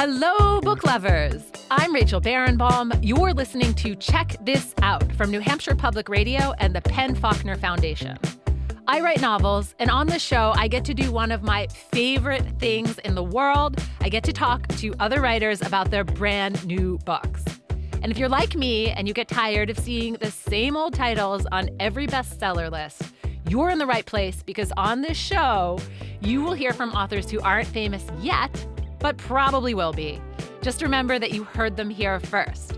Hello, book lovers. I'm Rachel Barenbaum. You're listening to Check This Out from New Hampshire Public Radio and the Penn Faulkner Foundation. I write novels, and on this show, I get to do one of my favorite things in the world. I get to talk to other writers about their brand new books. And if you're like me and you get tired of seeing the same old titles on every bestseller list, you're in the right place, because on this show, you will hear from authors who aren't famous yet, but probably will be. Just remember that you heard them here first.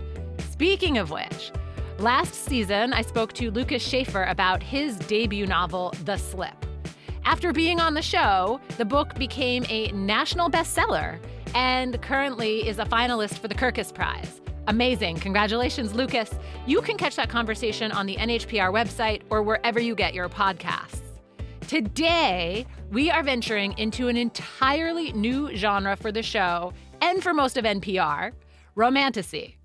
Speaking of which, last season, I spoke to Lucas Schaefer about his debut novel, The Slip. After being on the show, the book became a national bestseller and currently is a finalist for the Kirkus Prize. Amazing. Congratulations, Lucas. You can catch that conversation on the NHPR website or wherever you get your podcasts. Today, we are venturing into an entirely new genre for the show and for most of NPR, Romantasy.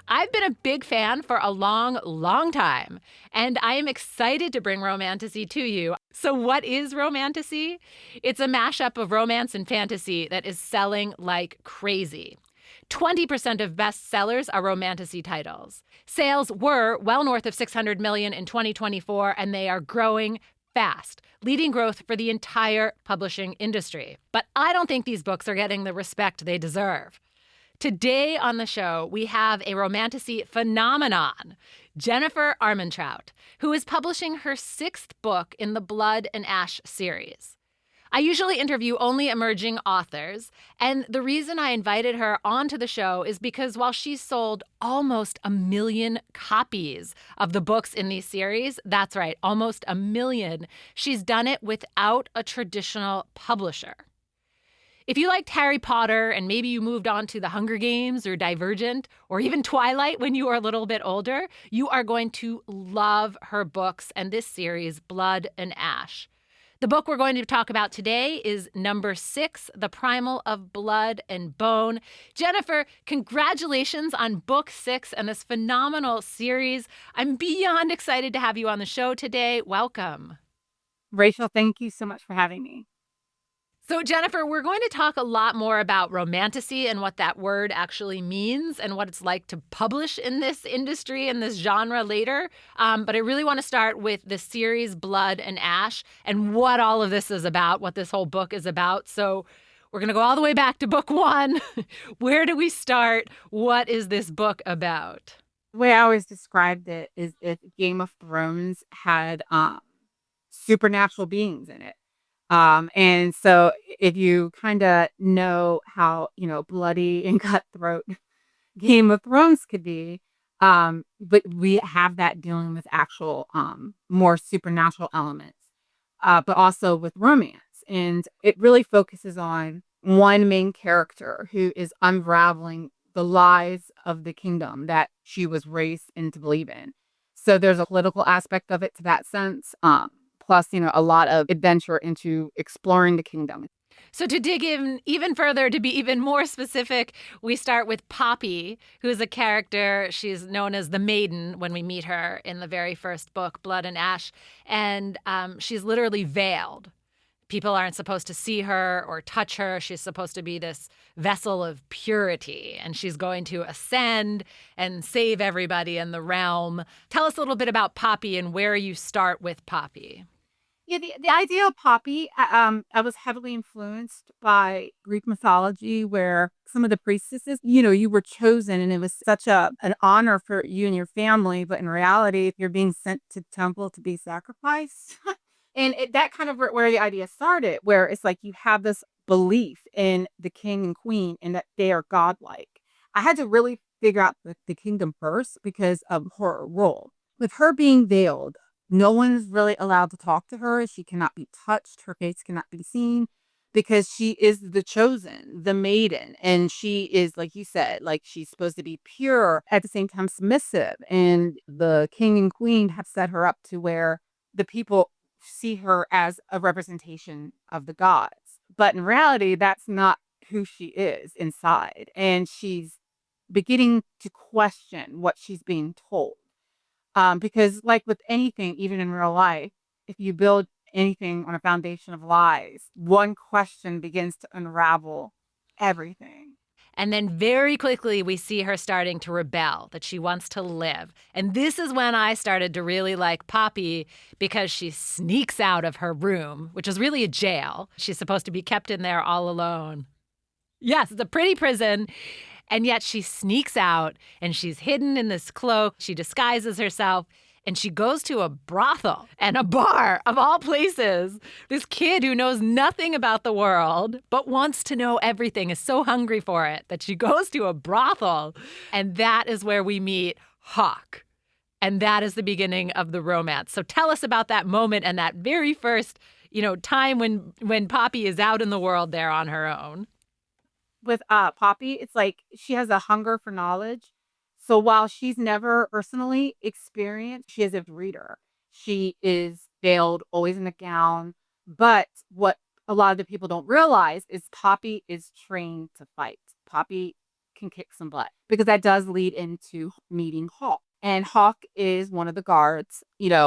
I've been a big fan for a long, long time, and I am excited to bring Romantasy to you. So what is Romantasy? It's a mashup of romance and fantasy that is selling like crazy. 20% of bestsellers are Romantasy titles. Sales were well north of $600 million in 2024, and they are growing fast, leading growth for the entire publishing industry. But I don't think these books are getting the respect they deserve. Today on the show, we have a Romantasy phenomenon, Jennifer Armentrout, who is publishing her 6th book in the Blood and Ash series. I usually interview only emerging authors, and the reason I invited her onto the show is because while she's sold almost 1 million copies of the books in these series, that's right, almost 1 million, she's done it without a traditional publisher. If you liked Harry Potter and maybe you moved on to The Hunger Games or Divergent or even Twilight when you were a little bit older, you are going to love her books and this series, Blood and Ash. The book we're going to talk about today is number 6, The Primal of Blood and Bone. Jennifer, congratulations on book 6 and this phenomenal series. I'm beyond excited to have you on the show today. Welcome. Rachel, thank you so much for having me. So, Jennifer, we're going to talk a lot more about Romantasy and what that word actually means and what it's like to publish in this industry and this genre later. But I really want to start with the series Blood and Ash and what all of this is about, what this whole book is about. So we're going to go all the way back to book 1. Where do we start? What is this book about? The way I always described it is if Game of Thrones had supernatural beings in it. And so if you kind of know how, bloody and cutthroat Game of Thrones could be, but we have that dealing with actual, more supernatural elements, but also with romance. And it really focuses on one main character who is unraveling the lies of the kingdom that she was raised into believe in. So there's a political aspect of it to that sense. Plus, a lot of adventure into exploring the kingdom. So to dig in even further, to be even more specific, we start with Poppy, who's a character. She's known as the Maiden when we meet her in the very first book, Blood and Ash. And she's literally veiled. People aren't supposed to see her or touch her. She's supposed to be this vessel of purity, and she's going to ascend and save everybody in the realm. Tell us a little bit about Poppy and where you start with Poppy. Yeah, the idea of Poppy, I was heavily influenced by Greek mythology, where some of the priestesses, you were chosen, and it was such an honor for you and your family. But in reality, you're being sent to the temple to be sacrificed. And that kind of where the idea started, where it's like you have this belief in the king and queen and that they are godlike. I had to really figure out the kingdom first because of her role. With her being veiled, no one is really allowed to talk to her. She cannot be touched. Her face cannot be seen because she is the chosen, the maiden. And she is, like you said, like she's supposed to be pure, at the same time submissive. And the king and queen have set her up to where the people see her as a representation of the gods. But in reality, that's not who she is inside. And she's beginning to question what she's being told. Because like with anything, even in real life, if you build anything on a foundation of lies, one question begins to unravel everything. And then very quickly, we see her starting to rebel, that she wants to live. And this is when I started to really like Poppy, because she sneaks out of her room, which is really a jail. She's supposed to be kept in there all alone. Yes, it's a pretty prison. And yet she sneaks out and she's hidden in this cloak. She disguises herself and she goes to a brothel and a bar, of all places. This kid who knows nothing about the world but wants to know everything, is so hungry for it that she goes to a brothel. And that is where we meet Hawk. And that is the beginning of the romance. So tell us about that moment and that very first, time when Poppy is out in the world there on her own. With Poppy, it's like she has a hunger for knowledge. So while she's never personally experienced, she is a reader. She is veiled, always in a gown. But what a lot of the people don't realize is Poppy is trained to fight. Poppy can kick some butt, because that does lead into meeting Hawk. And Hawk is one of the guards,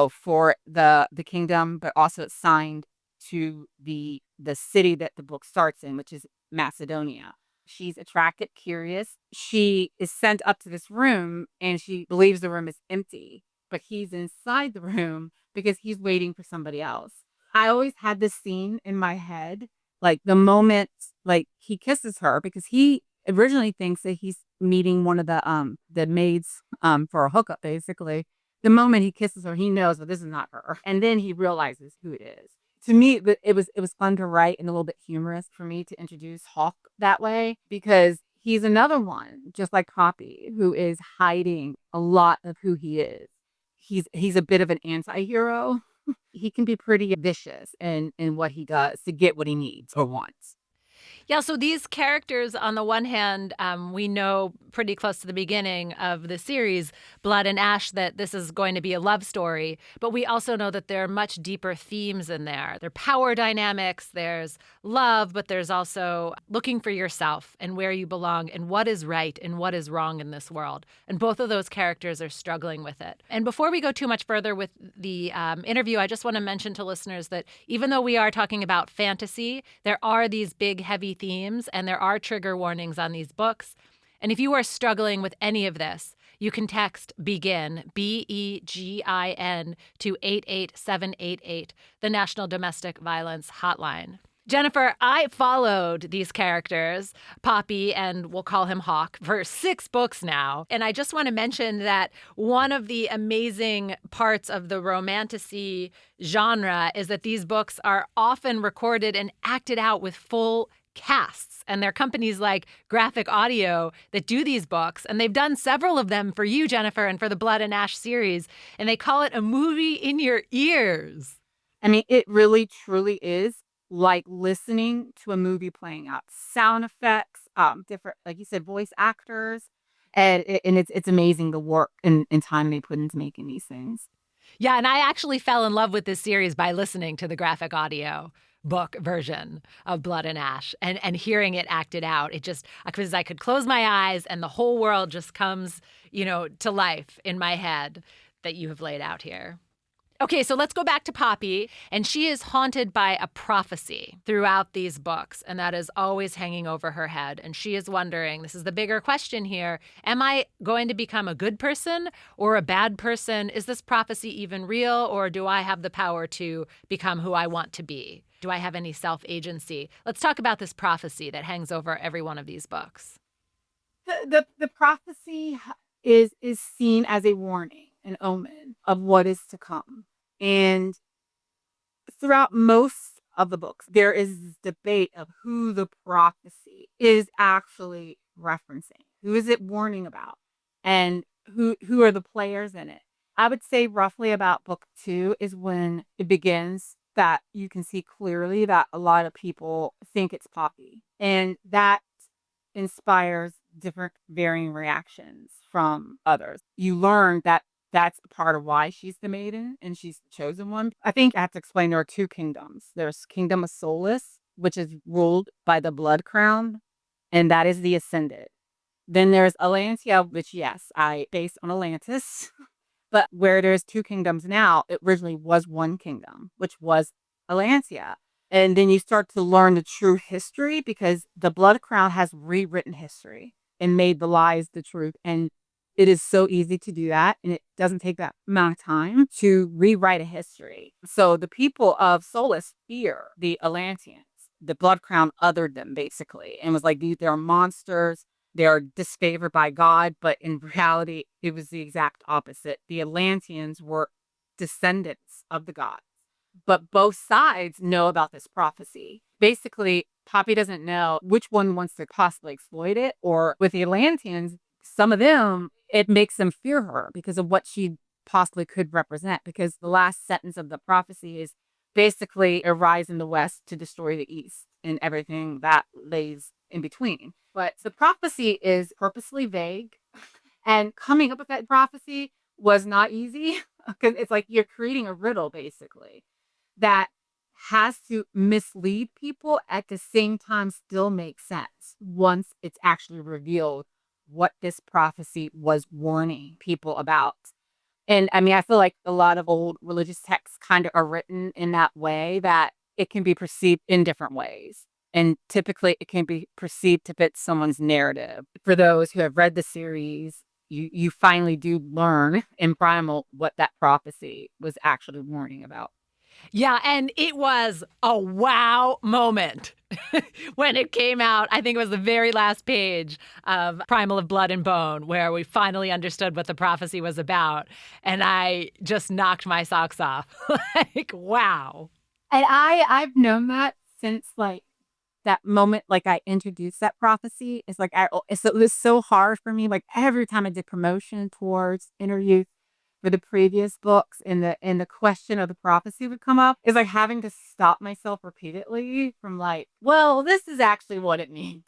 for the kingdom, but also assigned to the city that the book starts in, which is Macedonia. She's attracted, curious. She is sent up to this room and she believes the room is empty, but he's inside the room because he's waiting for somebody else. I always had this scene in my head, like the moment like he kisses her, because he originally thinks that he's meeting one of the maids for a hookup, basically. The moment he kisses her, he knows that this is not her. And then he realizes who it is. To me, it was fun to write and a little bit humorous for me to introduce Hawk that way, because he's another one, just like Poppy, who is hiding a lot of who he is. He's a bit of an anti-hero. He can be pretty vicious in what he does to get what he needs or wants. Yeah, so these characters, on the one hand, we know pretty close to the beginning of the series, Blood and Ash, that this is going to be a love story. But we also know that there are much deeper themes in there. There are power dynamics, there's love, but there's also looking for yourself and where you belong and what is right and what is wrong in this world. And both of those characters are struggling with it. And before we go too much further with the interview, I just want to mention to listeners that even though we are talking about fantasy, there are these big, heavy themes, and there are trigger warnings on these books. And if you are struggling with any of this, you can text BEGIN, BEGIN, to 88788, the National Domestic Violence Hotline. Jennifer, I followed these characters, Poppy and we'll call him Hawk, for 6 books now. And I just want to mention that one of the amazing parts of the Romantasy genre is that these books are often recorded and acted out with full casts. And there are companies like Graphic Audio that do these books. And they've done several of them for you, Jennifer, and for the Blood and Ash series. And they call it a movie in your ears. I mean, it really, truly is like listening to a movie playing out. Sound effects, different, like you said, voice actors. And it's amazing the work and time they put into making these things. Yeah, and I actually fell in love with this series by listening to the Graphic Audio book version of Blood and Ash and hearing it acted out. It just, because I could close my eyes and the whole world just comes, to life in my head that you have laid out here. Okay, so let's go back to Poppy, and she is haunted by a prophecy throughout these books, and that is always hanging over her head. And she is wondering, this is the bigger question here, am I going to become a good person or a bad person? Is this prophecy even real, or do I have the power to become who I want to be? Do I have any self-agency? Let's talk about this prophecy that hangs over every one of these books. The prophecy is seen as a warning, an omen of what is to come. And throughout most of the books, there is this debate of who the prophecy is actually referencing. Who is it warning about? And who are the players in it? I would say roughly about book 2 is when it begins, that you can see clearly that a lot of people think it's Poppy. And that inspires different varying reactions from others. You learn that that's part of why she's the maiden and she's the chosen one. I think I have to explain there are 2 kingdoms. There's Kingdom of Solace, which is ruled by the Blood Crown, and that is the Ascended. Then there's Atlantia, which, yes, I based on Atlantis, but where there's 2 kingdoms now, it originally was one kingdom, which was Atlantia. And then you start to learn the true history because the Blood Crown has rewritten history and made the lies the truth. And it is so easy to do that. And it doesn't take that amount of time to rewrite a history. So the people of Solus fear the Atlanteans. The Blood Crown othered them basically and was like, they're monsters. They are disfavored by God. But in reality, it was the exact opposite. The Atlanteans were descendants of the gods. But both sides know about this prophecy. Basically, Poppy doesn't know which one wants to possibly exploit it. Or with the Atlanteans, some of them, it makes them fear her because of what she possibly could represent. Because the last sentence of the prophecy is basically arise in the west to destroy the east and everything that lays in between. But the prophecy is purposely vague. And coming up with that prophecy was not easy because it's like you're creating a riddle basically that has to mislead people at the same time still make sense once it's actually revealed what this prophecy was warning people about. And I mean, I feel like a lot of old religious texts kind of are written in that way that it can be perceived in different ways. And typically it can be perceived to fit someone's narrative. For those who have read the series, you finally do learn in Primal what that prophecy was actually warning about. Yeah, and it was a wow moment when it came out. I think it was the very last page of Primal of Blood and Bone where we finally understood what the prophecy was about. And I just knocked my socks off. Like, wow. And I've known that since like that moment, like I introduced that prophecy. It's like it was so hard for me. Like every time I did promotion towards interview for the previous books and the question of the prophecy would come up, is like having to stop myself repeatedly from like, well, this is actually what it means.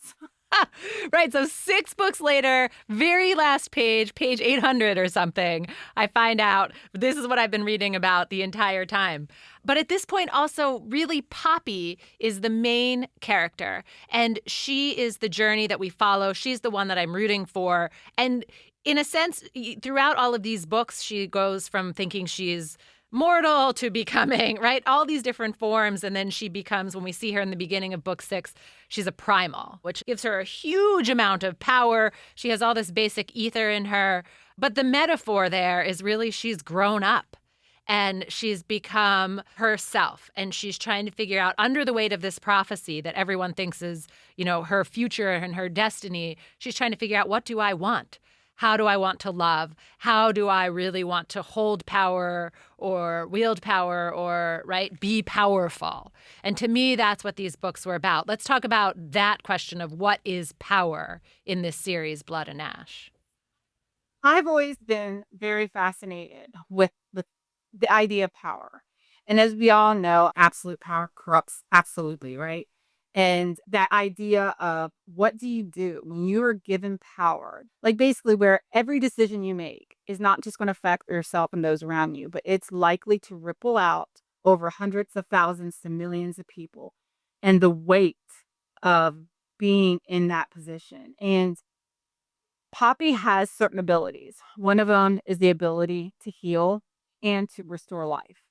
Right. So 6 books later, very last page, page 800 or something, I find out this is what I've been reading about the entire time. But at this point, also, really, Poppy is the main character. And she is the journey that we follow. She's the one that I'm rooting for. And in a sense, throughout all of these books, she goes from thinking she's mortal to becoming, right? All these different forms. And then she becomes, when we see her in the beginning of book 6, she's a primal, which gives her a huge amount of power. She has all this basic ether in her. But the metaphor there is really she's grown up and she's become herself. And she's trying to figure out, under the weight of this prophecy that everyone thinks is, her future and her destiny, she's trying to figure out, what do I want? How do I want to love? How do I really want to hold power or wield power or, right, be powerful? And to me, that's what these books were about. Let's talk about that question of what is power in this series, Blood and Ash. I've always been very fascinated with the idea of power. And as we all know, absolute power corrupts absolutely, right? And that idea of what do you do when you are given power? Like basically where every decision you make is not just going to affect yourself and those around you, but it's likely to ripple out over hundreds of thousands to millions of people. And the weight of being in that position. And Poppy has certain abilities. One of them is the ability to heal and to restore life.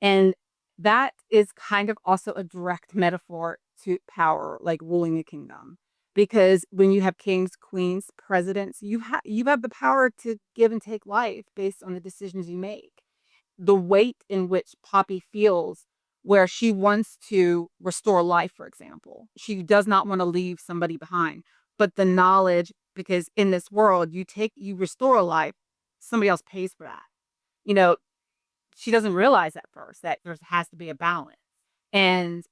And that is kind of also a direct metaphor to power, like ruling a kingdom. Because when you have kings, queens, presidents, you have the power to give and take life based on the decisions you make. The weight in which Poppy feels where she wants to restore life, for example. She does not want to leave somebody behind, but the knowledge, because in this world, you restore a life, somebody else pays for that. You know, she doesn't realize at first that there has to be a balance. And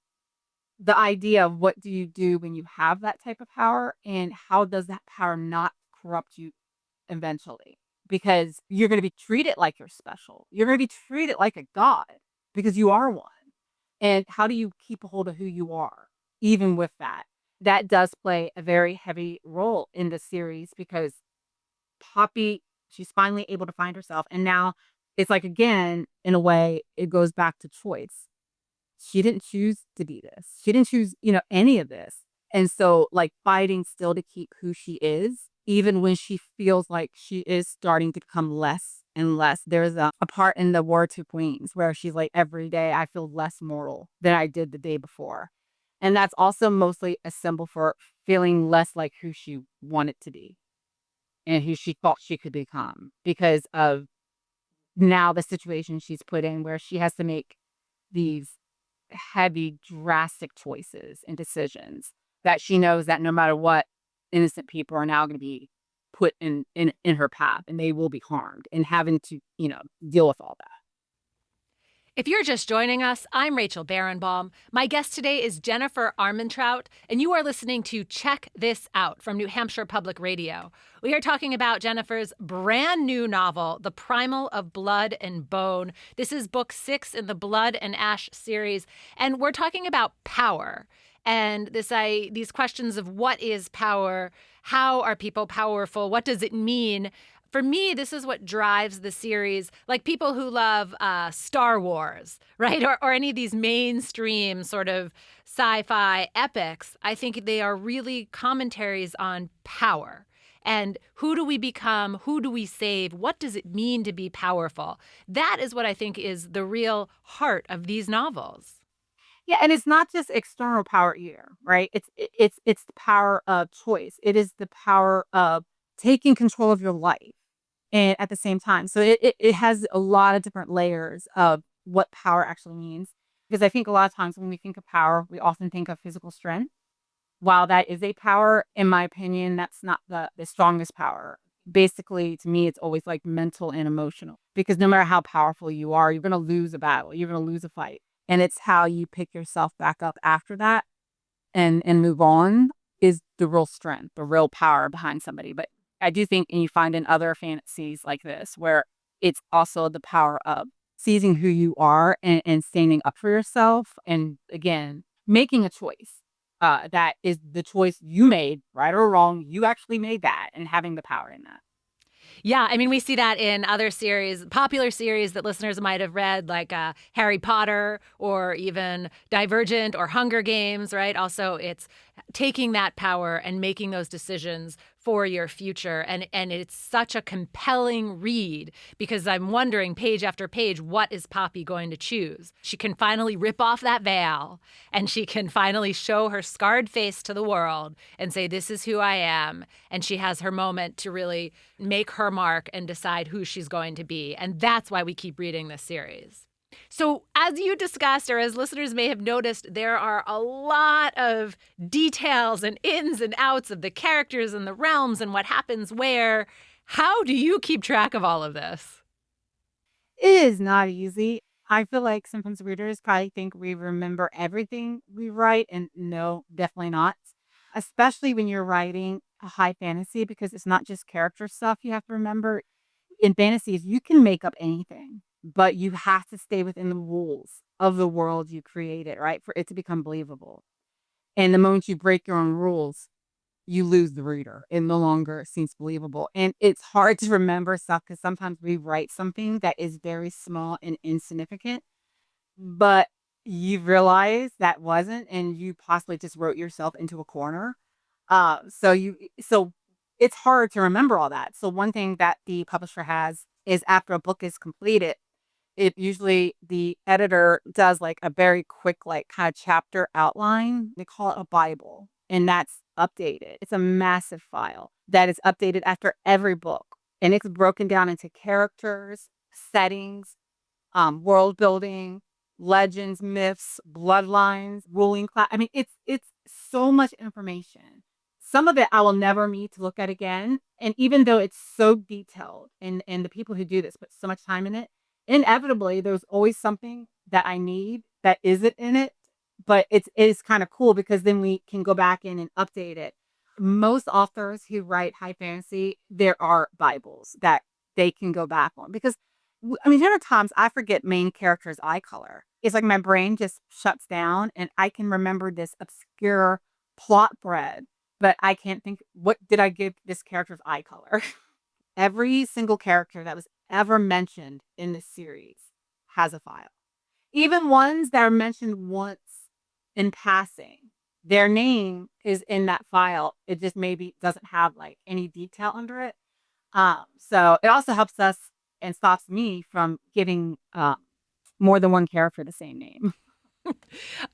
the idea of what do you do when you have that type of power and how does that power not corrupt you eventually? Because you're going to be treated like you're special. You're going to be treated like a god because you are one. And how do you keep a hold of who you are, even with that? That does play a very heavy role in the series because Poppy, she's finally able to find herself. And now it's like, again, in a way, it goes back to choice. She didn't choose to be this. She didn't choose, any of this. And so, like, fighting still to keep who she is, even when she feels like she is starting to become less unless there's a part in the War to Queens where she's like, every day I feel less mortal than I did the day before. And that's also mostly a symbol for feeling less like who she wanted to be and who she thought she could become because of now the situation she's put in where she has to make these heavy, drastic choices and decisions that she knows that no matter what, innocent people are now going to be put in her path and they will be harmed and having to, deal with all that. If you're just joining us, I'm Rachel Barenbaum. My guest today is Jennifer Armentrout, and you are listening to Check This Out from New Hampshire Public Radio. We are talking about Jennifer's brand new novel, The Primal of Blood and Bone. This is book 6 in the Blood and Ash series, and we're talking about power and these questions of what is power, how are people powerful, what does it mean? For me, this is what drives the series. Like people who love Star Wars, right? Or any of these mainstream sort of sci-fi epics, I think they are really commentaries on power. And who do we become? Who do we save? What does it mean to be powerful? That is what I think is the real heart of these novels. Yeah, and it's not just external power either, right? It's the power of choice. It is the power of taking control of your life and at the same time. So it has a lot of different layers of what power actually means. Because I think a lot of times when we think of power, we often think of physical strength. While that is a power, in my opinion, that's not the strongest power. Basically, to me, it's always like mental and emotional. Because no matter how powerful you are, you're going to lose a battle, you're going to lose a fight. And it's how you pick yourself back up after that and move on is the real strength, the real power behind somebody. But I do think, and you find in other fantasies like this, where it's also the power of seizing who you are and standing up for yourself. And again, making a choice that is the choice you made, right or wrong. You actually made that and having the power in that. Yeah, I mean, we see that in other series, popular series that listeners might have read, like Harry Potter or even Divergent or Hunger Games, right? Also, it's taking that power and making those decisions for your future. And it's such a compelling read because I'm wondering page after page, what is Poppy going to choose? She can finally rip off that veil and she can finally show her scarred face to the world and say, this is who I am. And she has her moment to really make her mark and decide who she's going to be. And that's why we keep reading this series. So as you discussed, or as listeners may have noticed, there are a lot of details and ins and outs of the characters and the realms and what happens where. How do you keep track of all of this? It is not easy. I feel like sometimes readers probably think we remember everything we write, and no, definitely not. Especially when you're writing a high fantasy, because it's not just character stuff you have to remember. In fantasies, you can make up anything, but you have to stay within the rules of the world you created, right? For it to become believable. And the moment you break your own rules, you lose the reader. It no longer seems believable. And it's hard to remember stuff because sometimes we write something that is very small and insignificant, but you realize that wasn't, and you possibly just wrote yourself into a corner. So it's hard to remember all that. So one thing that the publisher has is after a book is completed, it usually the editor does like a very quick, like kind of chapter outline. They call it a Bible, and that's updated. It's a massive file that is updated after every book, and it's broken down into characters, settings, world building, legends, myths, bloodlines, ruling class. I mean, it's so much information. Some of it I will never need to look at again. And even though it's so detailed and the people who do this put so much time in it, inevitably there's always something that I need that isn't in it. But it is kind of cool because then we can go back in and update it. Most authors who write high fantasy, there are Bibles that they can go back on because I mean, there are times I forget main character's eye color. It's like my brain just shuts down and I can remember this obscure plot thread, but I can't think, what did I give this character's eye color? Every single character that was ever mentioned in this series has a file. Even ones that are mentioned once in passing, their name is in that file. It just maybe doesn't have like any detail under it. So it also helps us and stops me from getting more than one character the same name.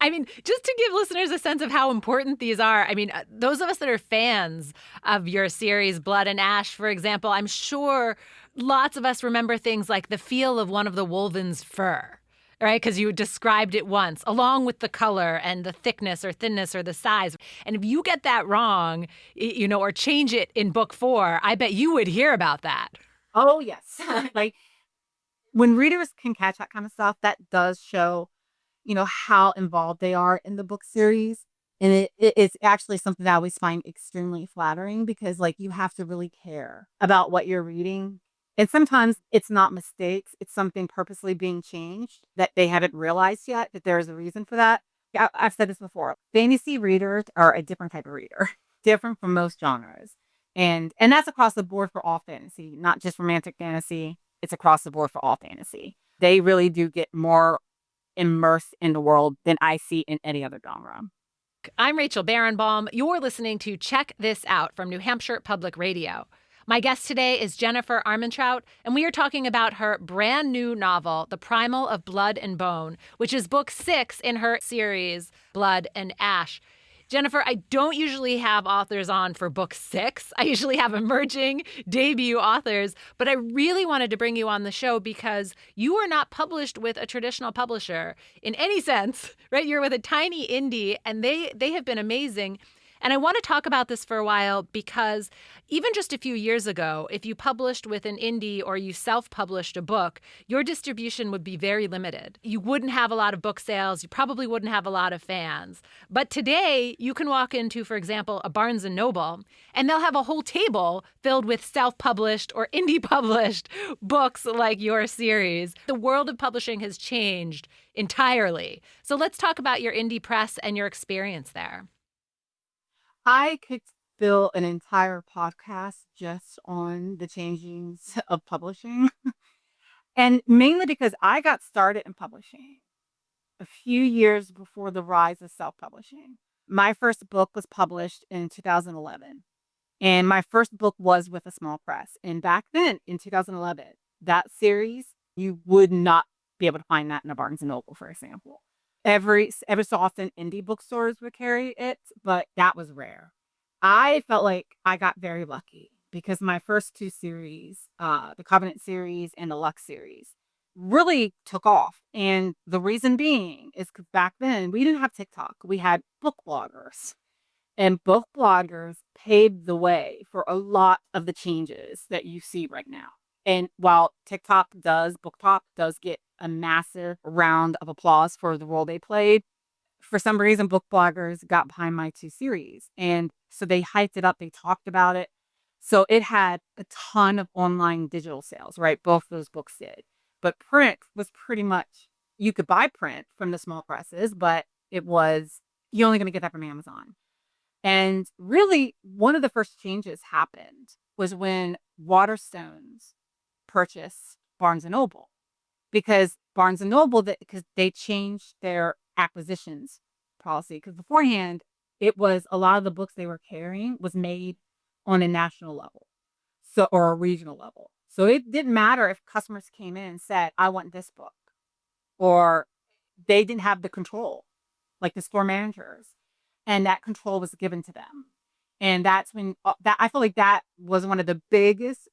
I mean, just to give listeners a sense of how important these are, I mean, those of us that are fans of your series, Blood and Ash, for example, I'm sure lots of us remember things like the feel of one of the Wolven's fur, right? Because you described it once, along with the color and the thickness or thinness or the size. And if you get that wrong, or change it in book 4, I bet you would hear about that. Oh, yes. Like when readers can catch that kind of stuff, that does show how involved they are in the book series. And it's actually something that I always find extremely flattering because like you have to really care about what you're reading. And sometimes it's not mistakes, it's something purposely being changed that they haven't realized yet that there's a reason for that. I've said this before. Fantasy readers are a different type of reader, different from most genres. And that's across the board for all fantasy, not just romantic fantasy. It's across the board for all fantasy. They really do get more immersed in the world than I see in any other genre. I'm Rachel Barenbaum. You're listening to Check This Out from New Hampshire Public Radio. My guest today is Jennifer Armentrout, and we are talking about her brand new novel, The Primal of Blood and Bone, which is book 6 in her series, Blood and Ash. Jennifer, I don't usually have authors on for book 6. I usually have emerging debut authors, but I really wanted to bring you on the show because you are not published with a traditional publisher in any sense, right? You're with a tiny indie, and they have been amazing. And I want to talk about this for a while because even just a few years ago, if you published with an indie or you self-published a book, your distribution would be very limited. You wouldn't have a lot of book sales. You probably wouldn't have a lot of fans. But today, you can walk into, for example, a Barnes & Noble, and they'll have a whole table filled with self-published or indie-published books like your series. The world of publishing has changed entirely. So let's talk about your indie press and your experience there. I could fill an entire podcast just on the changings of publishing. And mainly because I got started in publishing a few years before the rise of self-publishing. My first book was published in 2011. And my first book was with a small press. And back then in 2011, that series, you would not be able to find that in a Barnes and Noble, for example. Every so often indie bookstores would carry it, but that was rare. I felt like I got very lucky because my first 2 series, the Covenant series and the Lux series, really took off. And the reason being is because back then we didn't have TikTok. We had book bloggers. And book bloggers paved the way for a lot of the changes that you see right now. And while BookTok does get a massive round of applause for the role they played, for some reason, book bloggers got behind my 2 series. And so they hyped it up. They talked about it. So it had a ton of online digital sales, right? Both those books did. But print was pretty much, you could buy print from the small presses, but you're only going to get that from Amazon. And really, one of the first changes happened was when Waterstones purchased Barnes and Noble, because Barnes and Noble, because they changed their acquisitions policy. Because beforehand, it was a lot of the books they were carrying was made on a national level, or a regional level. So it didn't matter if customers came in and said, "I want this book," or they didn't have the control, like the store managers, and that control was given to them. And that's when that I feel like that was one of the biggest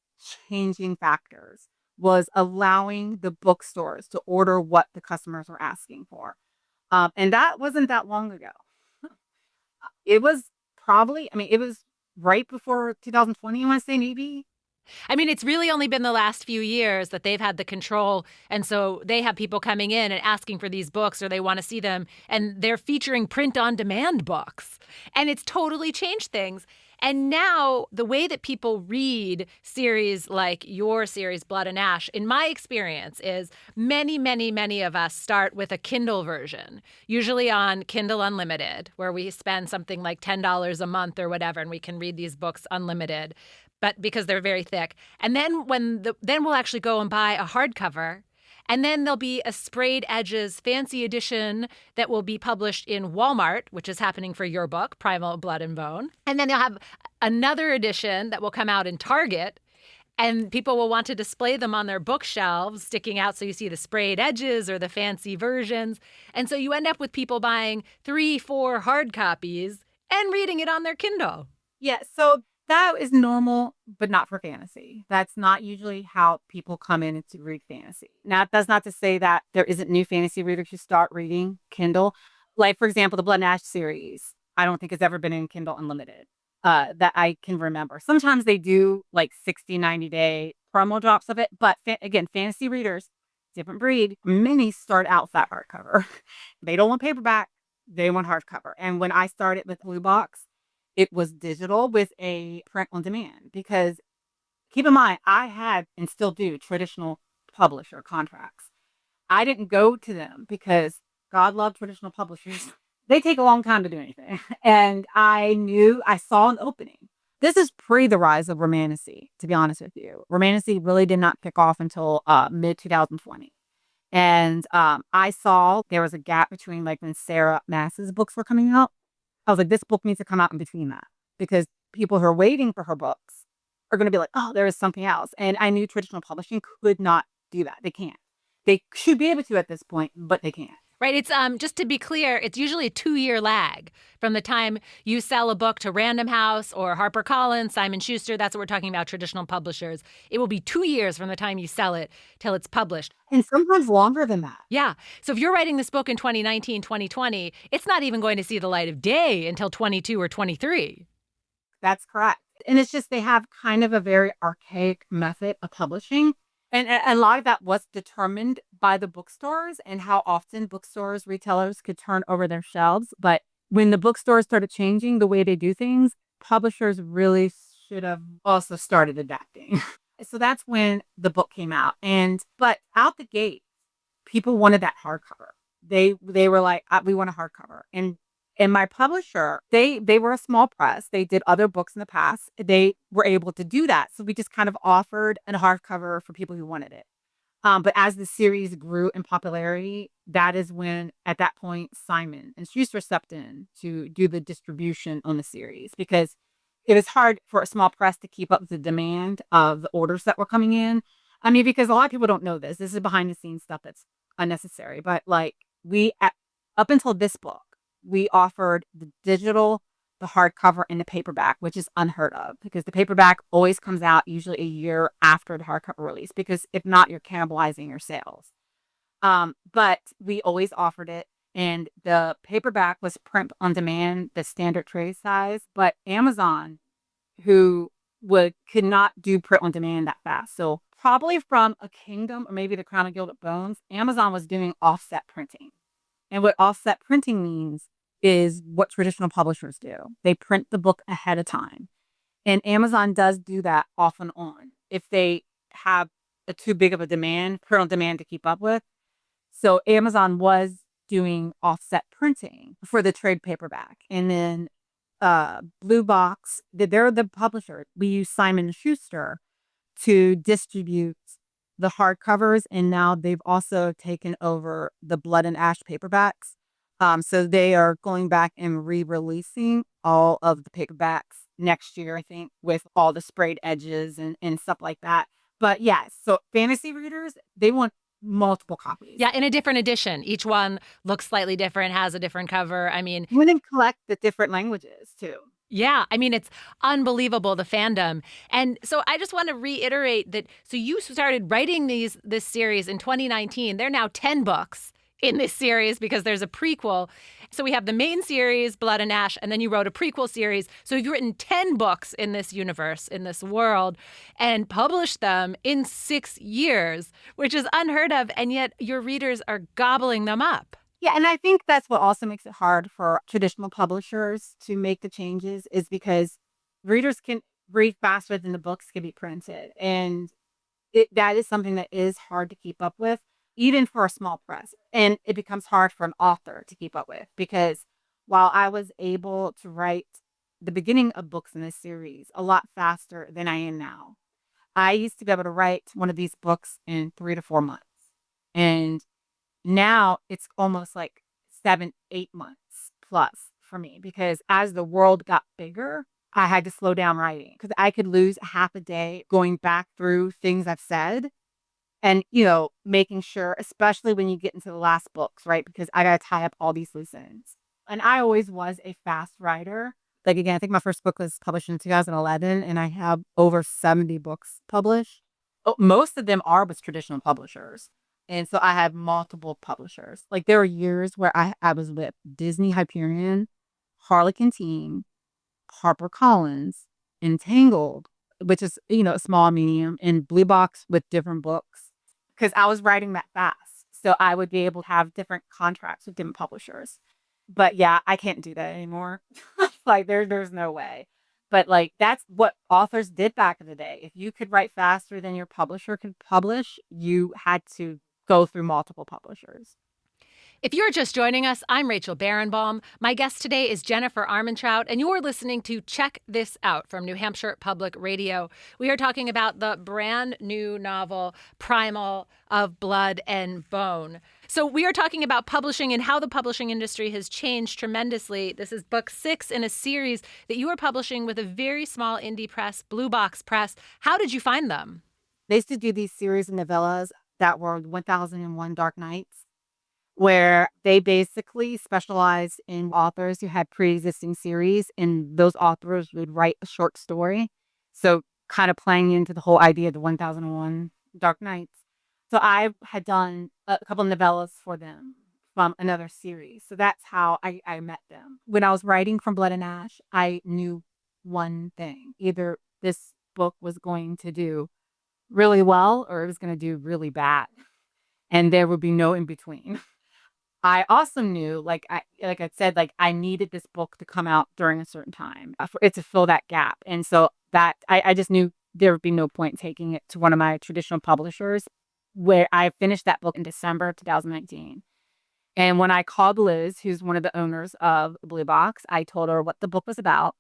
changing factors, was allowing the bookstores to order what the customers were asking for. And that wasn't that long ago. It was it was right before 2020, I want to say, maybe. I mean, it's really only been the last few years that they've had the control. And so they have people coming in and asking for these books, or they want to see them. And they're featuring print on demand books. And it's totally changed things. And now the way that people read series like your series, Blood and Ash, in my experience, is many, many, many of us start with a Kindle version, usually on Kindle Unlimited, where we spend something like $10 a month or whatever, and we can read these books unlimited, but because they're very thick. And then then we'll actually go and buy a hardcover. And then there'll be a sprayed edges fancy edition that will be published in Walmart, which is happening for your book, Primal Blood and Bone. And then you'll have another edition that will come out in Target. and people will want to display them on their bookshelves, sticking out so you see the sprayed edges or the fancy versions. And so you end up with people buying 3, 4 hard copies and reading it on their Kindle. Yeah, so that is normal, but not for fantasy. That's not usually how people come in to read fantasy. Now, that's not to say that there isn't new fantasy readers who start reading Kindle. Like, for example, the Blood and Ash series, I don't think has ever been in Kindle Unlimited that I can remember. Sometimes they do like 60, 90-day promo drops of it. But again, fantasy readers, different breed, many start out with that hardcover. They don't want paperback, they want hardcover. And when I started with Blue Box, it was digital with a print on demand because keep in mind, I had and still do traditional publisher contracts. I didn't go to them because God love traditional publishers. They take a long time to do anything. And I saw an opening. This is pre the rise of Romantasy, to be honest with you. Romantasy really did not pick off until mid 2020. And I saw there was a gap between like when Sarah Mass's books were coming out. I was like, this book needs to come out in between that because people who are waiting for her books are going to be like, oh, there is something else. And I knew traditional publishing could not do that. They can't. They should be able to at this point, but they can't. Right. It's just to be clear, it's usually a 2-year lag from the time you sell a book to Random House or HarperCollins, Simon Schuster. That's what we're talking about, traditional publishers. It will be 2 years from the time you sell it till it's published. And sometimes longer than that. Yeah. So if you're writing this book in 2019, 2020, it's not even going to see the light of day until 22 or 23. That's correct. And it's just they have kind of a very archaic method of publishing. And a lot of that was determined by the bookstores and how often bookstores, retailers could turn over their shelves. But when the bookstores started changing the way they do things, publishers really should have also started adapting. So that's when the book came out. But out the gate, people wanted that hardcover. They were like, we want a hardcover. And my publisher, they were a small press. They did other books in the past. They were able to do that. So we just kind of offered a hardcover for people who wanted it. But as the series grew in popularity, that is when, at that point, Simon and Schuster stepped in to do the distribution on the series because it was hard for a small press to keep up with the demand of the orders that were coming in. I mean, because a lot of people don't know this. This is behind the scenes stuff that's unnecessary. But like up until this book, we offered the digital, the hardcover, and the paperback, which is unheard of because the paperback always comes out usually a year after the hardcover release because if not, you're cannibalizing your sales. But we always offered it. And the paperback was print on demand, the standard trade size. But Amazon, who could not do print on demand that fast. So probably from A Kingdom or maybe The Crown of Gilded Bones, Amazon was doing offset printing. And what offset printing means is what traditional publishers do. They print the book ahead of time. And Amazon does do that off and on if they have a too big of a demand, print on demand to keep up with. So Amazon was doing offset printing for the trade paperback. And then Blue Box, they're the publisher. We use Simon & Schuster to distribute the hardcovers, and now they've also taken over the Blood and Ash paperbacks. So they are going back and re-releasing all of the paperbacks next year, I think, with all the sprayed edges and stuff like that. But yes, so fantasy readers, they want multiple copies. Yeah, in a different edition. Each one looks slightly different, has a different cover. I mean, you want to collect the different languages too. Yeah, I mean, it's unbelievable, the fandom. And so I just want to reiterate that. So you started writing this series in 2019. There are now 10 books in this series because there's a prequel. So we have the main series, Blood and Ash, and then you wrote a prequel series. So you've written 10 books in this universe, in this world, and published them in 6 years, which is unheard of. And yet your readers are gobbling them up. Yeah, and I think that's what also makes it hard for traditional publishers to make the changes is because readers can read faster than the books can be printed. And that is something that is hard to keep up with, even for a small press. And it becomes hard for an author to keep up with because while I was able to write the beginning of books in this series a lot faster than I am now, I used to be able to write one of these books in 3 to 4 months. And now it's almost like 7, 8 months plus for me because as the world got bigger, I had to slow down writing because I could lose half a day going back through things I've said and, making sure, especially when you get into the last books, right? Because I got to tie up all these loose ends. And I always was a fast writer. Like, again, I think my first book was published in 2011, and I have over 70 books published. Oh, most of them are with traditional publishers. And so I have multiple publishers. Like, there were years where I was with Disney Hyperion, Harlequin Team, HarperCollins, Entangled, which is, a small medium, and Blue Box with different books. Because I was writing that fast. So I would be able to have different contracts with different publishers. But yeah, I can't do that anymore. Like there's no way. But like that's what authors did back in the day. If you could write faster than your publisher could publish, you had to go through multiple publishers. If you're just joining us, I'm Rachel Barenbaum. My guest today is Jennifer Armentrout, and you're listening to Check This Out from New Hampshire Public Radio. We are talking about the brand new novel, Primal, of Blood and Bone. So we are talking about publishing and how the publishing industry has changed tremendously. This is book 6 in a series that you are publishing with a very small indie press, Blue Box Press. How did you find them? They used to do these series of novellas that were 1001 Dark Nights, where they basically specialized in authors who had pre-existing series, and those authors would write a short story. So kind of playing into the whole idea of the 1001 Dark Nights. So I had done a couple of novellas for them from another series. So that's how I met them. When I was writing From Blood and Ash, I knew one thing. Either this book was going to do really well or it was going to do really bad. And there would be no in between. I also knew, like I said, like I needed this book to come out during a certain time for it to fill that gap. And so that I just knew there would be no point taking it to one of my traditional publishers, where I finished that book in December 2019. And when I called Liz, who's one of the owners of Blue Box, I told her what the book was about.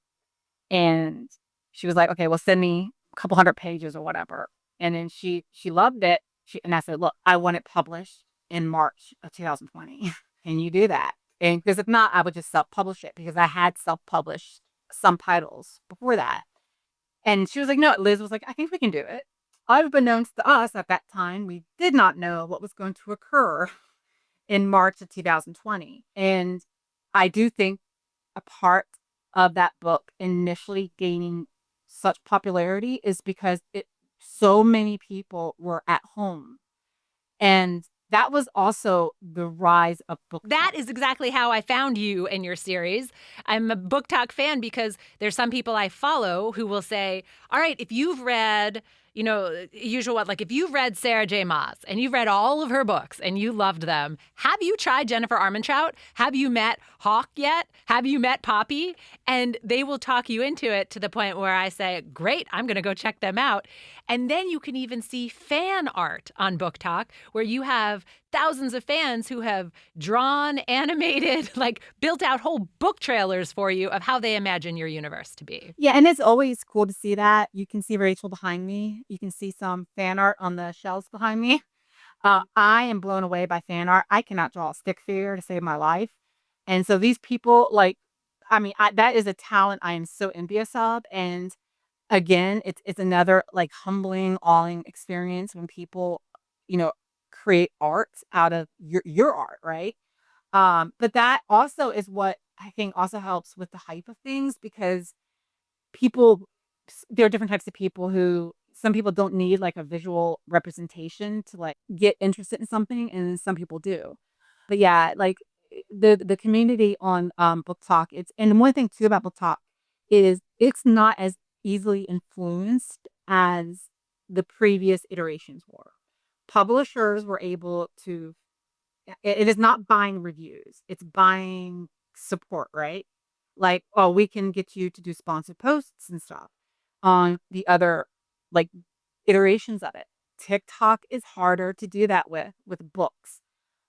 And she was like, okay, well, send me a couple hundred pages or whatever. And then she loved it. And I said, look, I want it published in March of 2020. Can you do that? And because if not, I would just self-publish it because I had self-published some titles before that. And she was like, no, Liz was like, I think we can do it. Unbeknownst to us at that time, we did not know what was going to occur in March of 2020. And I do think a part of that book initially gaining such popularity is because so many people were at home. And that was also the rise of BookTok. That is exactly how I found you and your series. I'm a BookTok fan because there's some people I follow who will say, all right, if you've read, if you've read Sarah J. Maas and you've read all of her books and you loved them, have you tried Jennifer Armentrout? Have you met Hawk yet? Have you met Poppy? And they will talk you into it to the point where I say, great, I'm going to go check them out. And then you can even see fan art on BookTok where you have thousands of fans who have drawn, animated, like built out whole book trailers for you of how they imagine your universe to be. Yeah, and it's always cool to see that. You can see Rachel behind me. You can see some fan art on the shelves behind me. I am blown away by fan art. I cannot draw a stick figure to save my life. And so these people, that is a talent I am so envious of. And again, it's another like humbling, awing experience when people, create art out of your art, right? But that also is what I think also helps with the hype of things because there are different types of people who some people don't need like a visual representation to like get interested in something, and some people do. But yeah, like the community on Book Talk, and one thing too about Book Talk is it's not as easily influenced as the previous iterations were. Publishers were able to it is not buying reviews. It's buying support, right? Like, oh, we can get you to do sponsored posts and stuff on the other like iterations of it. TikTok is harder to do that with books.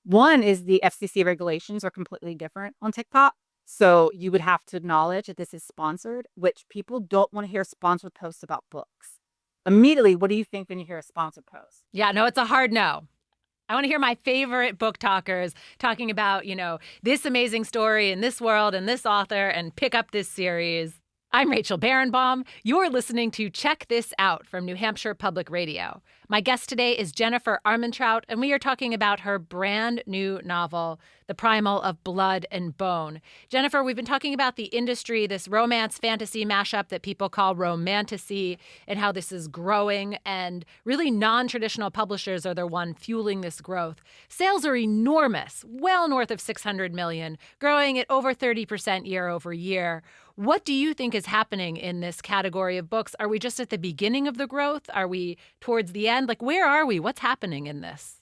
One is the FCC regulations are completely different on TikTok. So you would have to acknowledge that this is sponsored, which people don't want to hear sponsored posts about books. Immediately, what do you think when you hear a sponsored post? Yeah, no, it's a hard no. I want to hear my favorite book talkers talking about, this amazing story in this world and this author and pick up this series. I'm Rachel Barenbaum. You're listening to Check This Out from New Hampshire Public Radio. My guest today is Jennifer Armentrout, and we are talking about her brand new novel, The Primal of Blood and Bone. Jennifer, we've been talking about the industry, this romance fantasy mashup that people call Romantasy, and how this is growing, and really non-traditional publishers are the one fueling this growth. Sales are enormous, well north of 600 million, growing at over 30% year over year. What do you think is happening in this category of books? Are we just at the beginning of the growth? Are we towards the end? Like, where are we? What's happening in this?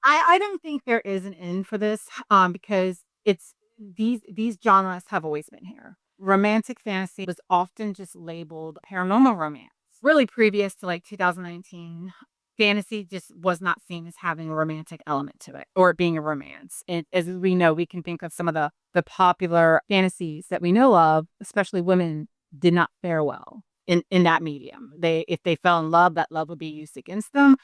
I don't think there is an end for this, because it's these genres have always been here. Romantic fantasy was often just labeled paranormal romance. Really previous to like 2019, fantasy just was not seen as having a romantic element to it or it being a romance. And as we know, we can think of some of the popular fantasies that we know of, especially women did not fare well in that medium. If they fell in love, that love would be used against them.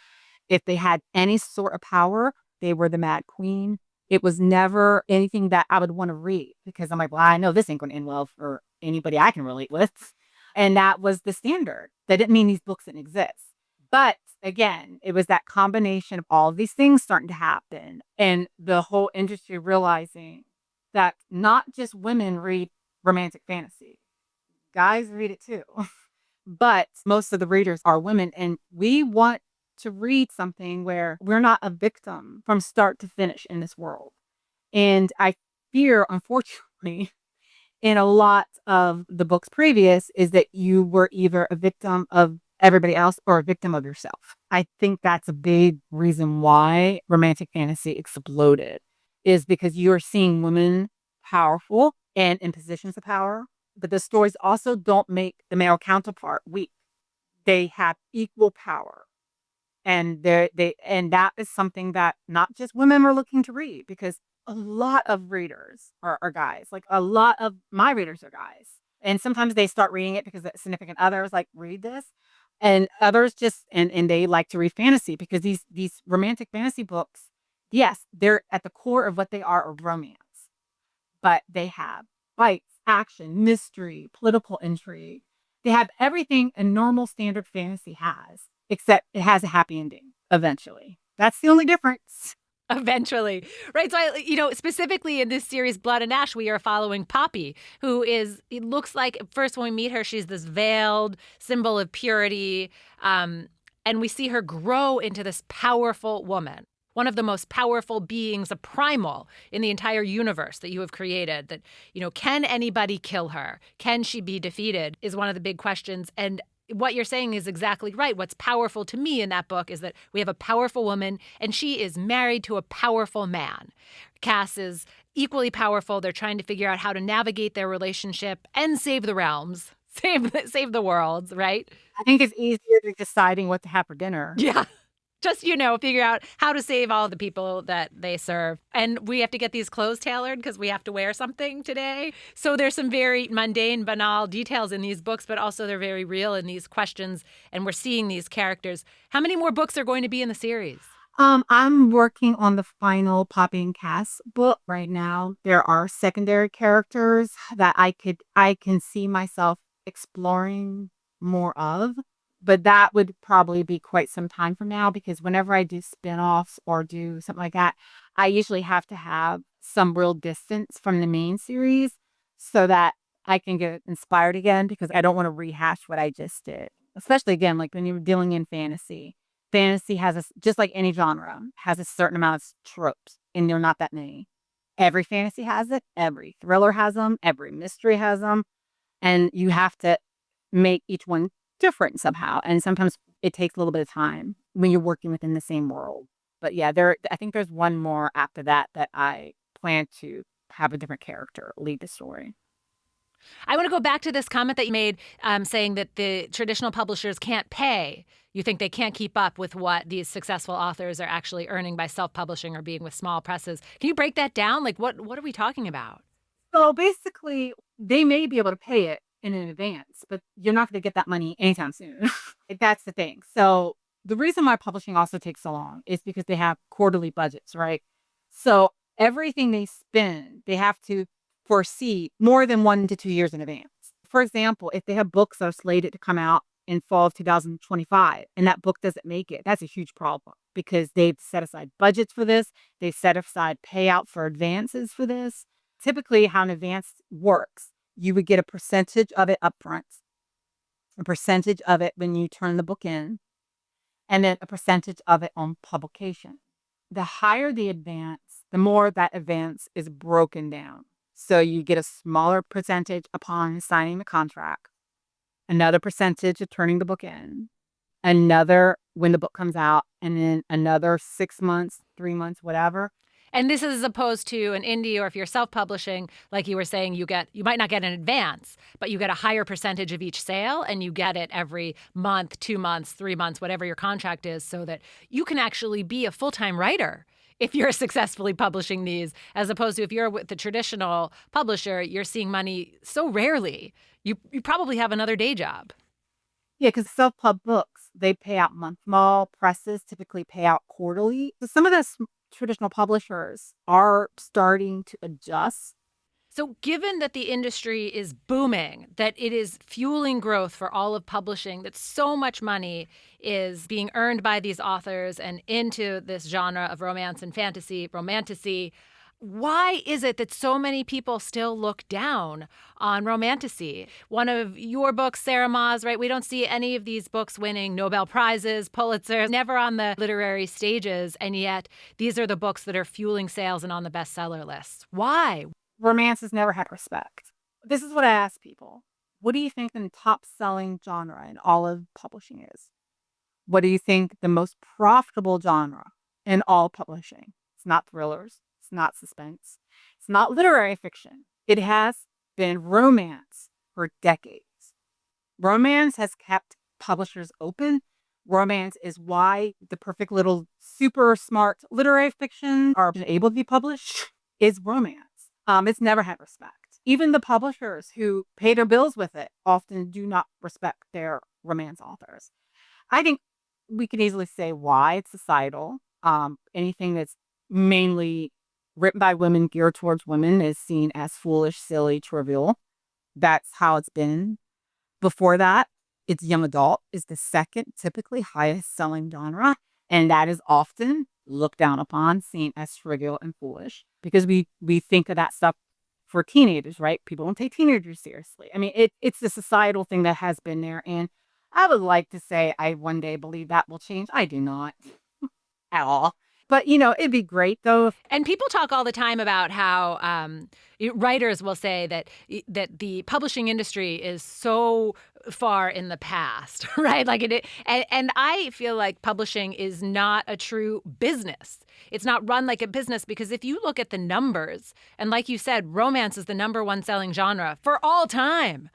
If they had any sort of power, they were the mad queen. It was never anything that I would want to read because I'm like, well, I know this ain't going to end well for anybody I can relate with. And that was the standard. That didn't mean these books didn't exist. But again, it was that combination of all of these things starting to happen and the whole industry realizing that not just women read romantic fantasy, guys read it too. But most of the readers are women, and we want to read something where we're not a victim from start to finish in this world. And I fear, unfortunately, in a lot of the books previous is that you were either a victim of everybody else or a victim of yourself. I think that's a big reason why romantic fantasy exploded is because you're seeing women powerful and in positions of power, but the stories also don't make the male counterpart weak. They have equal power. And that is something that not just women are looking to read because a lot of readers are guys. Like a lot of my readers are guys. And sometimes they start reading it because a significant others like read this. And others just and they like to read fantasy because these romantic fantasy books, yes, they're at the core of what they are of romance. But they have fights, action, mystery, political intrigue. They have everything a normal standard fantasy has, except it has a happy ending eventually. That's the only difference. Eventually. Right. So, specifically in this series, Blood and Ash, we are following Poppy, who it looks like first when we meet her, she's this veiled symbol of purity. And we see her grow into this powerful woman, one of the most powerful beings, a primal in the entire universe that you have created. That, can anybody kill her? Can she be defeated is one of the big questions. And what you're saying is exactly right. What's powerful to me in that book is that we have a powerful woman and she is married to a powerful man. Cass is equally powerful. They're trying to figure out how to navigate their relationship and save the realms, save the world, right? I think it's easier than deciding what to have for dinner. Yeah. Just, figure out how to save all the people that they serve. And we have to get these clothes tailored because we have to wear something today. So there's some very mundane, banal details in these books, but also they're very real in these questions. And we're seeing these characters. How many more books are going to be in the series? I'm working on the final Poppy and Cass book right now. There are secondary characters that I can see myself exploring more of. But that would probably be quite some time from now because whenever I do spinoffs or do something like that, I usually have to have some real distance from the main series so that I can get inspired again because I don't want to rehash what I just did. Especially again, like when you're dealing in fantasy. Fantasy has just like any genre, has a certain amount of tropes, and they're not that many. Every fantasy has it. Every thriller has them. Every mystery has them. And you have to make each one different somehow. And sometimes it takes a little bit of time when you're working within the same world. But yeah, I think there's one more after that I plan to have a different character lead the story. I want to go back to this comment that you made saying that the traditional publishers can't pay. You think they can't keep up with what these successful authors are actually earning by self-publishing or being with small presses. Can you break that down? Like, what are we talking about? So basically, they may be able to pay it in advance, but you're not going to get that money anytime soon. That's the thing. So the reason why publishing also takes so long is because they have quarterly budgets, right? So everything they spend, they have to foresee more than 1 to 2 years in advance for example, if they have books that are slated to come out in fall of 2025 and that book doesn't make it, that's a huge problem because they've set aside budgets for this. They've set aside payout for advances for this. Typically, how an advance works, you would get a percentage of it upfront, a percentage of it when you turn the book in, and then a percentage of it on publication. The higher the advance, the more that advance is broken down. So you get a smaller percentage upon signing the contract, another percentage of turning the book in, another when the book comes out, and then another 6 months, 3 months, whatever. And this is as opposed to an indie, or if you're self-publishing, like you were saying, you might not get an advance, but you get a higher percentage of each sale, and you get it every month, 2 months, 3 months, whatever your contract is, so that you can actually be a full-time writer if you're successfully publishing these, as opposed to if you're with the traditional publisher, you're seeing money so rarely. You probably have another day job. Yeah, because self-pub books, they pay out month. Small presses typically pay out quarterly. So some of the traditional publishers are starting to adjust. So given that the industry is booming, that it is fueling growth for all of publishing, that so much money is being earned by these authors and into this genre of romance and fantasy, Romantasy, why is it that so many people still look down on Romantasy? One of your books, Sarah Maas, right? We don't see any of these books winning Nobel Prizes, Pulitzer, never on the literary stages. And yet these are the books that are fueling sales and on the bestseller lists. Why? Romance has never had respect. This is what I ask people. What do you think the top selling genre in all of publishing is? What do you think the most profitable genre in all publishing? It's not thrillers. It's not suspense. It's not literary fiction. It has been romance for decades. Romance has kept publishers open. Romance is why the perfect little super smart literary fiction are able to be published is romance. It's never had respect. Even the publishers who pay their bills with it often do not respect their romance authors. I think we could easily say why. It's societal. Anything that's mainly written by women, geared towards women, is seen as foolish, silly, trivial. That's how it's been. Before that, it's young adult is the second typically highest selling genre. And that is often looked down upon, seen as trivial and foolish, because we think of that stuff for teenagers, right? People don't take teenagers seriously. I mean, it's a societal thing that has been there. And I would like to say I one day believe that will change. I do not at all. But, it'd be great, though. And people talk all the time about how writers will say that the publishing industry is so far in the past, right? And I feel like publishing is not a true business. It's not run like a business, because if you look at the numbers, and like you said, romance is the #1 selling genre for all time.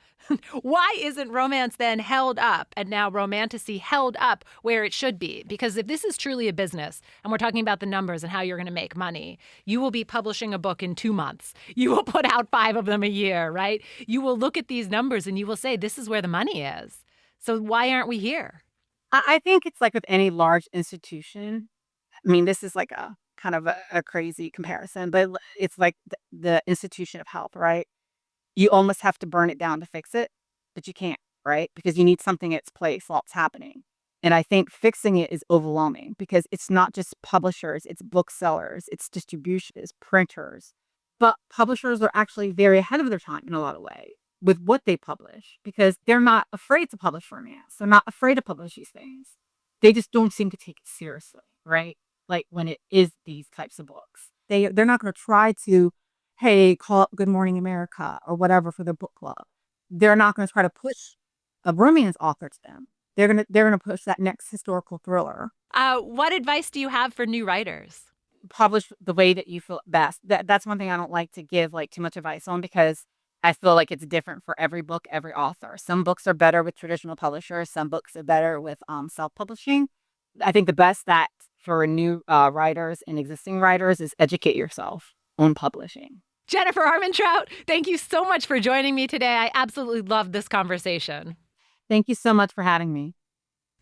Why isn't romance then held up, and now Romantasy held up where it should be? Because if this is truly a business, and we're talking about the numbers and how you're going to make money, you will be publishing a book in 2 months. You will put out 5 of them a year, right? You will look at these numbers and you will say, this is where the money is. So why aren't we here? I think it's like with any large institution. I mean, this is like a kind of a crazy comparison, but it's like the institution of health, right? You almost have to burn it down to fix it, but you can't, right? Because you need something in its place while it's happening. And I think fixing it is overwhelming because it's not just publishers, it's booksellers, it's distribution, it's printers. But publishers are actually very ahead of their time in a lot of ways with what they publish because they're not afraid to publish romance. They're not afraid to publish these things. They just don't seem to take it seriously, right? Like when it is these types of books. They're not going to try to, hey, call up Good Morning America or whatever for their book club. They're not going to try to push a romance author to them. They're gonna push that next historical thriller. What advice do you have for new writers? Publish the way that you feel best. That's one thing I don't like to give like too much advice on because I feel like it's different for every book, every author. Some books are better with traditional publishers. Some books are better with self-publishing. I think the best that for new writers and existing writers is educate yourself on publishing. Jennifer Armentrout, thank you so much for joining me today. I absolutely loved this conversation. Thank you so much for having me.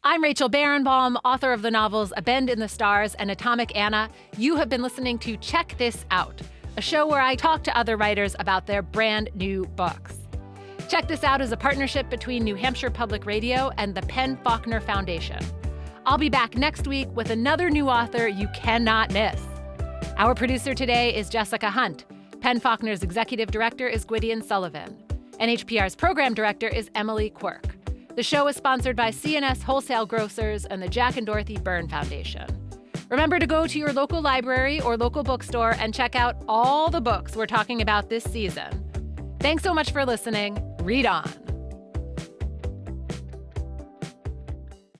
I'm Rachel Barenbaum, author of the novels A Bend in the Stars and Atomic Anna. You have been listening to Check This Out, a show where I talk to other writers about their brand new books. Check This Out is a partnership between New Hampshire Public Radio and the Penn Faulkner Foundation. I'll be back next week with another new author you cannot miss. Our producer today is Jessica Hunt. Penn Faulkner's executive director is Gwydion Sullivan. NHPR's program director is Emily Quirk. The show is sponsored by C&S Wholesale Grocers and the Jack and Dorothy Byrne Foundation. Remember to go to your local library or local bookstore and check out all the books we're talking about this season. Thanks so much for listening. Read on.